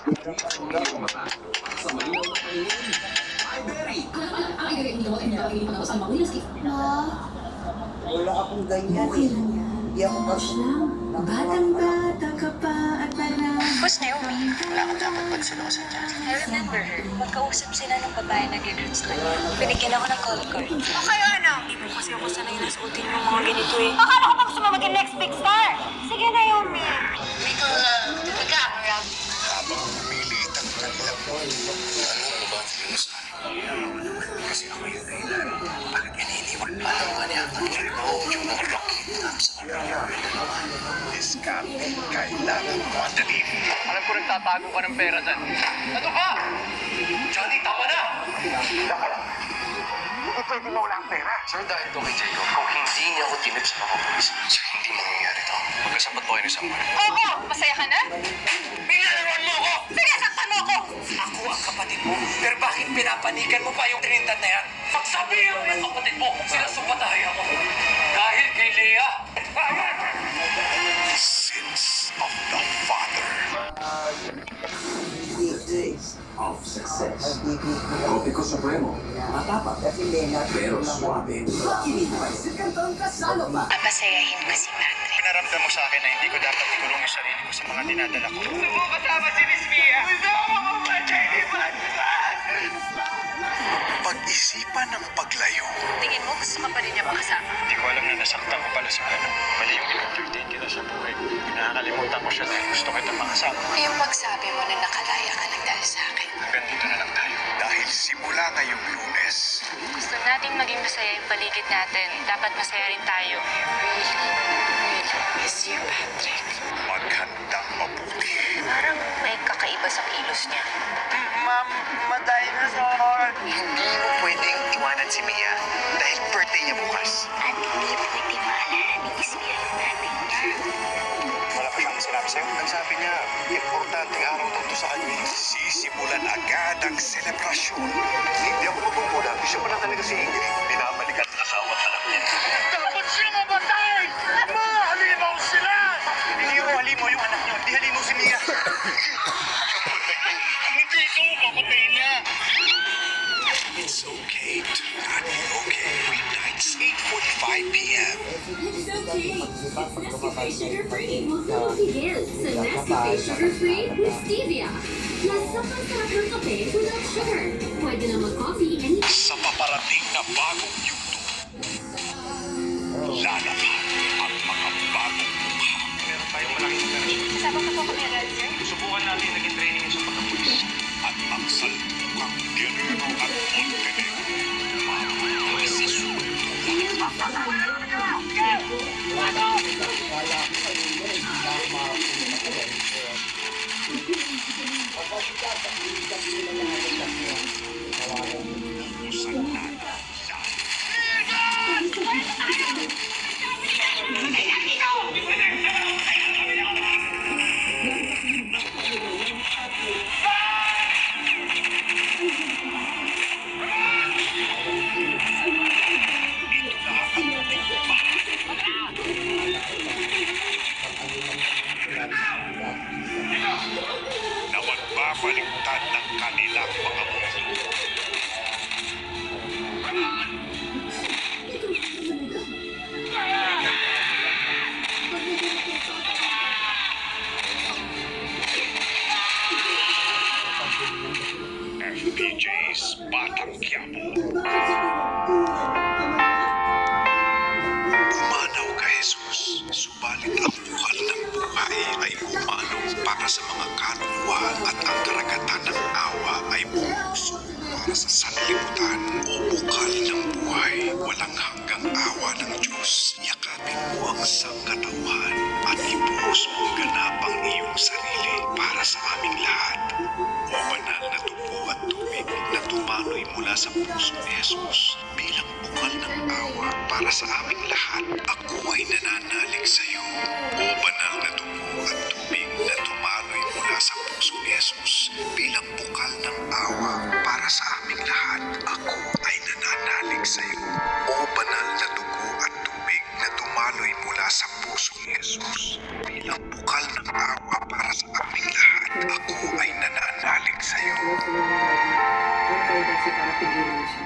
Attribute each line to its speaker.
Speaker 1: Ma, wala akong ganyan.
Speaker 2: Okay lang yan.
Speaker 1: Hindi ako
Speaker 2: lang. Batang-bata ka pa at parang...
Speaker 3: Who's Naomi? Wala akong dapat pagsalusan dyan. I remember her. Magkausap sila ng babae na nag-girls tayo. Binigyan ako ng call card. O kayo ano? Hindi mo kasi ako sanay na suotin yung mga ganito eh. Akala ko pa gusto mo maging next big star. Sige Naomi. Little, camera.
Speaker 4: Habang pumilit ang kanilang ano mo ba yung sa kasi ako yung dahilan. Bakit ininiwan pa naman niya ang remote yung mga nakidnap sa kanya? Diskarte, kailangan mo andalin.
Speaker 5: Alam ko nagtatago ka ng pera dyan. Ano ka? Johnny, tama na!
Speaker 4: Pwede mo wala ang pera.
Speaker 5: Sir, dahil to kay Jacob, kung hindi niya ako tinip sa mga polis, sir, hindi mangyayari to. Magkasapat po kayo ng isang buwan.
Speaker 3: Oo! Masaya ka na?
Speaker 5: Pinalaruan mo ko!
Speaker 3: Sige, saktan mo ako!
Speaker 5: Ako ang kapatid mo, pero bakit pinapanikan mo pa yung Trinidad na yan? Pagsabihin mo ng kapatid mo, sinasupatahay ako. Dahil kay Lea.
Speaker 4: Sins of the Father.
Speaker 1: Days
Speaker 6: of success.
Speaker 1: Pag-ibig
Speaker 6: Kopiko Supremo, matapat,
Speaker 1: kasi Lena,
Speaker 6: pero suwabe.
Speaker 3: Papasayahin ko si Patrick.
Speaker 4: Pinaramdam mo sa akin na hindi ko dapat ikulong yung sarili ko sa mga dinadala ko.
Speaker 5: Gusto mo kasama si Miss Mia? Gusto mo mamatay ni Batman?
Speaker 4: Pag-isipan ng paglayo.
Speaker 3: Tingin mo, gusto ka pa rin niya makasama?
Speaker 4: Hindi ko alam na nasaktan ko pala sa ano. Mali yung in-entertain kita sa buhay. Nakakalimutan ko siya dahil gusto kita makasama.
Speaker 3: Yung pagsabi mo na nakalaya ka ng dahil sa akin.
Speaker 4: Hanggang dito na lang tayo. Dahil simula ngayong Lunes,
Speaker 3: Gusto nating maging masaya yung paligid natin. Dapat masaya rin tayo. Really miss you, Patrick.
Speaker 4: maghandang mabuti.
Speaker 3: Parang may kakaiba sa kilos niya.
Speaker 5: Ma'am, ma-dinosaur.
Speaker 4: Hindi mo pwedeng iwanan si Mia dahil birthday niya bukas.
Speaker 3: At hindi mo pwede maalala ni Ismael natin.
Speaker 4: Wala pa siyang sinabi sa'yo. Nagsabi niya, importante araw daw to sa kanya. Sisimulan agad ang selebrasyon. Hindi ako matungkol. Siya pa na talaga si Ingrid. Binabalik at asawa pa lang niya.
Speaker 5: Dapat siya mamatay! Ma, halimaw sila!
Speaker 4: Hindi ko halimaw yung anak niyo. Hindi halimaw si Mia.
Speaker 5: Hindi ko papatay niya!
Speaker 4: It's okay to not be okay. Weeknights, 8:45 p.m.
Speaker 7: It's okay. It's Nescafe Sugar Free. Welcome to Hills sa Nescafe Sugar Free with Stevia. Masarap sarap ng kape without sugar. Pwede na mag-coffee and
Speaker 4: Sa paparating na bagong yugto, lalabas ang mga bagong mukha.
Speaker 5: Meron tayong malaking operasyon.
Speaker 3: Kasama ka po kami agad, sir?
Speaker 5: Subukan natin naging training sa pagkapulis.
Speaker 4: At ang salpukang Guerrero at Montenegro. Magsisumpong. Ubusan na ng lahat. Na magbabaligtad ng kanilang mga mundo. FPJ's Batang Quiapo. Umanaw ka, Jesus. Subalit ang buhal ng buhay ay umanaw para sa mga kaluluwa at ang karagatan ng awa ay bumuso para sa sanlibutan. O bukal ng buhay, walang hanggang awa ng Diyos. Yakapin mo ang sangkatauhan at ibuhos mong ganap ang iyong sarili para sa aming lahat. O banal na dugo at tubig na tumanoy mula sa puso ni Jesus bilang bukal ng awa para sa aming lahat. Ako ay nananalig sa iyo. O banal na dugo at tubig na tumanoy mula sa puso ni Jesus bilang bukal ng awa para sa aming lahat. Ako ay nananalig sa iyo. O banal na dugo at tubig na tumaloy mula sa puso ni Jesus bilang bukal ng awa para sa aming lahat. Ako ay nananalig
Speaker 2: tendency para pigilan siya.